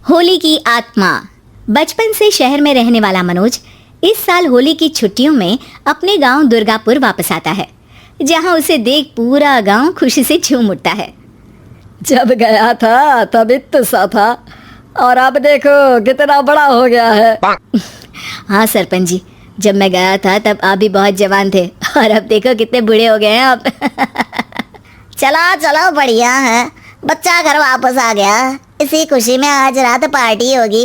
होली की आत्मा। बचपन से शहर में रहने वाला मनोज इस साल होली की छुट्टियों में अपने गांव दुर्गापुर वापस आता है, जहां उसे देख पूरा गांव खुशी से झूम उठता है। जब गया था तब इतना सा था और अब देखो कितना बड़ा हो गया है। हाँ सरपंच जी, जब मैं गया था तब आप भी बहुत जवान थे और अब देखो कितने बूढ़े हो गए हैं आप। चलो चलो, बढ़िया है, बच्चा घर वापस आ गया। इसी खुशी में आज रात पार्टी होगी।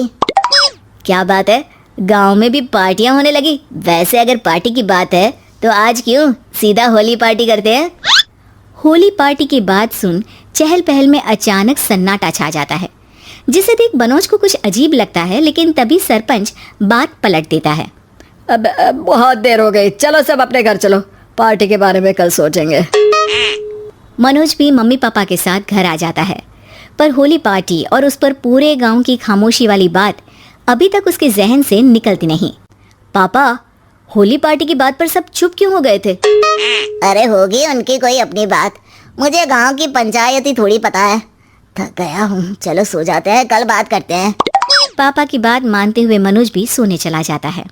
क्या बात है, गांव में भी पार्टियां होने लगी। वैसे अगर पार्टी की बात है तो आज क्यों सीधा होली पार्टी करते हैं। होली पार्टी की बात सुन चहल पहल में अचानक सन्नाटा छा जाता है, जिसे देख मनोज को कुछ अजीब लगता है, लेकिन तभी सरपंच बात पलट देता है। अब बहुत देर हो गई, चलो सब अपने घर चलो, पार्टी के बारे में कल सोचेंगे। मनोज भी मम्मी पापा के साथ घर आ जाता है, पर होली पार्टी और उस पर पूरे गांव की खामोशी वाली बात अभी तक उसके जहन से निकलती नहीं। पापा, होली पार्टी की बात पर सब चुप क्यों हो गए थे? अरे होगी उनकी कोई अपनी बात, मुझे गांव की पंचायत ही थोड़ी पता है। थक गया हूँ, चलो सो जाते हैं, कल बात करते हैं। पापा की बात मानते हुए मनोज भी सोने चला जाता है।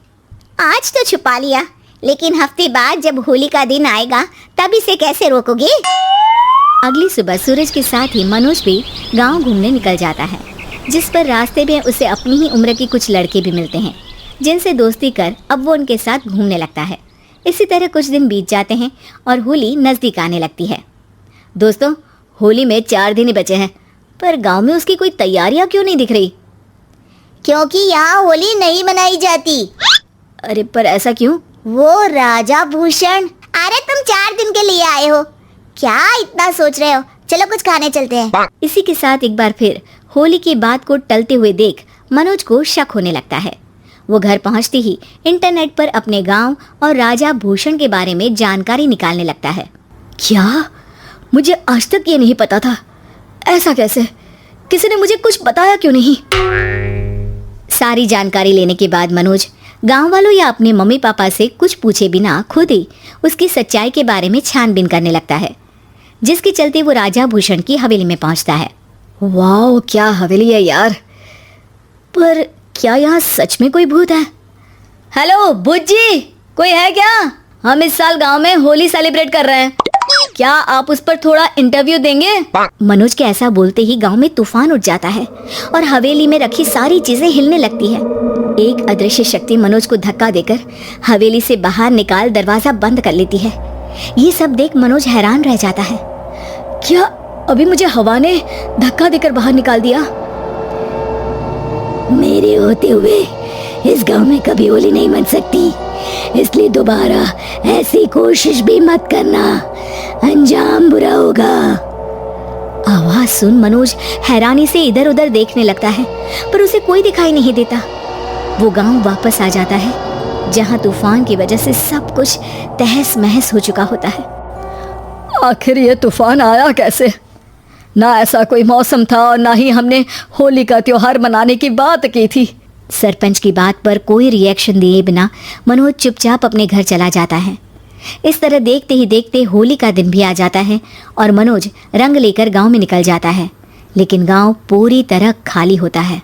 आज तो छुपा लिया, लेकिन हफ्ते बाद जब होली का दिन आएगा तब इसे कैसे रोकोगे? अगली सुबह सूरज के साथ ही मनोज भी गांव घूमने निकल जाता है, जिस पर रास्ते में उसे अपनी ही उम्र के कुछ लड़के भी मिलते हैं, जिनसे दोस्ती कर अब वो उनके साथ घूमने लगता है। इसी तरह कुछ दिन बीत जाते हैं और होली नज़दीक आने लगती है। दोस्तों, होली में 4 दिन ही बचे हैं, पर गांव में उसकी कोई तैयारियां क्यों नहीं दिख रही? क्योंकि यहाँ होली नहीं मनाई जाती। अरे पर ऐसा क्यों? वो राजा भूषण। अरे तुम 4 दिन के लिए आए हो, क्या इतना सोच रहे हो? चलो कुछ खाने चलते हैं। इसी के साथ एक बार फिर होली की बात को टलते हुए देख मनोज को शक होने लगता है। वो घर पहुंचते ही इंटरनेट पर अपने गांव और राजा भूषण के बारे में जानकारी निकालने लगता है। क्या? मुझे आज तक ये नहीं पता था। ऐसा कैसे? किसी ने मुझे कुछ बताया क्यों नहीं? सारी जानकारी लेने के बाद मनोज गांव वालों या अपने मम्मी पापा से कुछ पूछे बिना खुद ही उसकी सच्चाई के बारे में छानबीन करने लगता है, जिसके चलते वो राजा भूषण की हवेली में पहुंचता है। वाह, क्या हवेली है यार। पर क्या यहाँ सच में कोई भूत है? हेलो भूत जी, कोई है क्या? हम इस साल गांव में होली सेलिब्रेट कर रहे हैं, क्या आप उस पर थोड़ा इंटरव्यू देंगे? मनोज के ऐसा बोलते ही गांव में तूफान उठ जाता है और हवेली में रखी सारी चीजें हिलने लगती है। एक अदृश्य शक्ति मनोज को धक्का देकर हवेली से बाहर निकाल दरवाजा बंद कर लेती है। ये सब देख मनोज हैरान रह जाता है। क्या अभी मुझे हवा ने धक्का देकर बाहर निकाल दिया? मेरे होते हुए इस गांव में कभी होली नहीं मन सकती, इसलिए दोबारा ऐसी कोशिश भी मत करना, अंजाम बुरा होगा। आवाज सुन मनोज हैरानी से इधर उधर देखने लगता है, पर उसे कोई दिखाई नहीं देता। वो गांव वापस आ जाता है, जहां तूफान की वजह से सब कुछ तहस महस हो चुका होता है। आखिर ये तूफान आया कैसे? ना ऐसा कोई मौसम था और ना ही हमने होली का त्योहार मनाने की बात की थी। सरपंच की बात पर कोई रिएक्शन दिए बिना मनोज चुपचाप अपने घर चला जाता है। इस तरह देखते ही देखते होली का दिन भी आ जाता है और मनोज रंग लेकर गांव में निकल जाता है, लेकिन गांव पूरी तरह खाली होता है।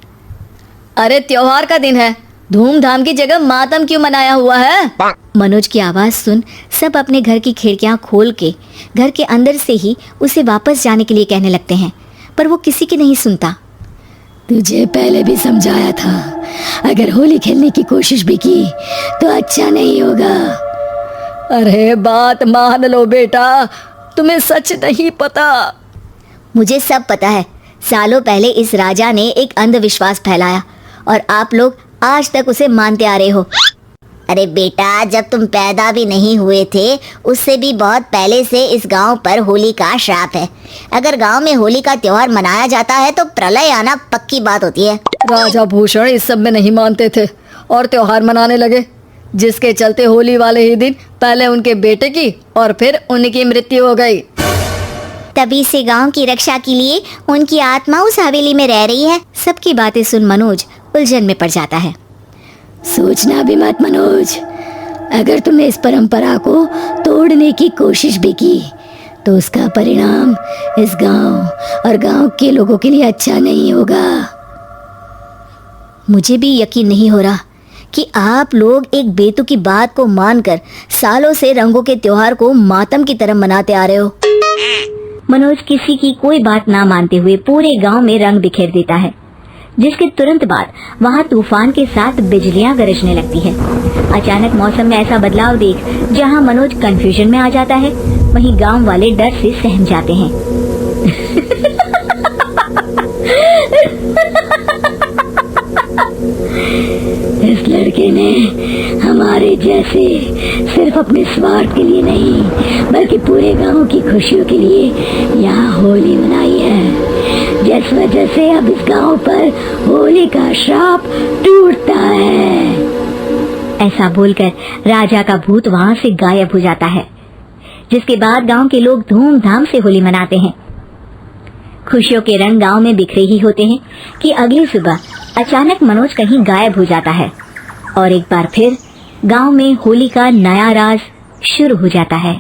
अरे त्योहार का दिन है, धूमधाम की जगह मातम क्यों मनाया हुआ है? मनोज की आवाज सुन सब अपने घर की खिड़कियां खोल के घर के अंदर से ही उसे वापस जाने के लिए कहने लगते हैं, पर वो किसी की नहीं सुनता। तुझे पहले भी समझाया था, अगर होली खेलने की कोशिश भी की तो अच्छा नहीं होगा। अरे बात मान लो बेटा, तुम्हें सच नहीं पता। मुझे सब पता है। सालों पहले इस राजा ने एक अंधविश्वास फैलाया और आप लोग आज तक उसे मानते आ रहे हो। अरे बेटा, जब तुम पैदा भी नहीं हुए थे उससे भी बहुत पहले से इस गांव पर होली का श्राप है। अगर गांव में होली का त्योहार मनाया जाता है तो प्रलय आना पक्की बात होती है। राजा भूषण इस सब में नहीं मानते थे और त्योहार मनाने लगे, जिसके चलते होली वाले ही दिन पहले उनके बेटे की और फिर उनकी मृत्यु हो गई। तभी से गांव की रक्षा के लिए उनकी आत्मा उस हवेली में रह रही है। सबकी बातें सुन मनोज उलझन में पड़ जाता है। सोचना भी मत मनोज, अगर तुमने इस परंपरा को तोड़ने की कोशिश भी की तो उसका परिणाम इस गांव और गांव के लोगों के लिए अच्छा नहीं होगा। मुझे भी यकीन नहीं हो रहा कि आप लोग एक बेतुकी बात को मानकर सालों से रंगों के त्योहार को मातम की तरह मनाते आ रहे हो। मनोज किसी की कोई बात ना मानते हुए पूरे गांव में रंग बिखेर देता है, जिसके तुरंत बाद वहां तूफान के साथ बिजलियां गरजने लगती है। अचानक मौसम में ऐसा बदलाव देख जहां मनोज कंफ्यूजन में आ जाता है, वहीं गांव वाले डर से सहम जाते हैं। इस लड़के ने हमारे जैसे सिर्फ अपने स्वार्थ के लिए नहीं बल्कि पूरे गांव की खुशियों के लिए यहाँ होली मनाई है, जिस वजह से अब इस गांव पर होली का श्राप टूटता है। ऐसा बोलकर राजा का भूत वहां से गायब हो जाता है, जिसके बाद गांव के लोग धूमधाम से होली मनाते हैं। खुशियों के रंग गांव में बिखरे ही होते हैं कि अगली सुबह अचानक मनोज कहीं गायब हो जाता है और एक बार फिर गांव में होली का नया राज शुरू हो जाता है।